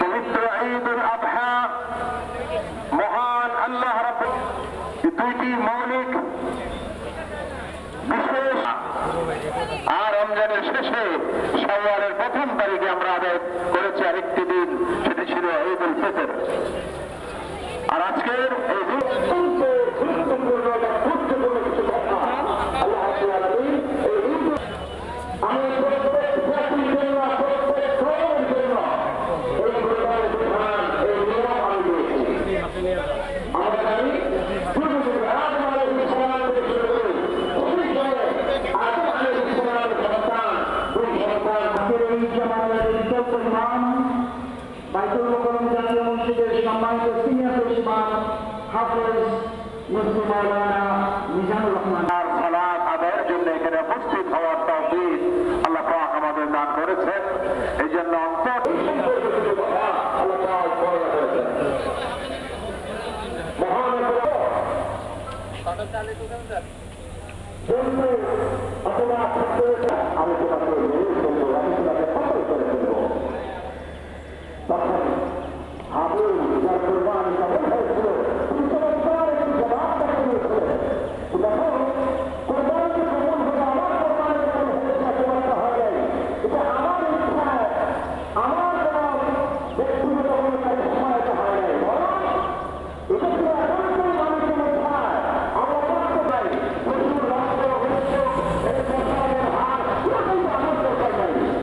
পবিত্র ঈদুল আযহা মহান আল্লাহ রাব্বুল দুইটি মৌলিক বিশেষ আর রমজানের শেষে শাওয়ালের প্রথম তারিখে আমরা আদায় করেছি আরেকটি দিন, সেটি ছিল ঈদুল ফিতর। আর আজকের এই বাইতুল মোকাররম জাতীয় মসজিদের সম্মানিত সিনিয়র ইমাম হাফেজ মুফতি মাওলানা মিজানুর রহমান সালাত আদায়ের জন্য এখানে উপস্থিত হওয়ার তৌফিক আল্লাহ পাক আমাদের দান করেছেন। এই জন্য আমি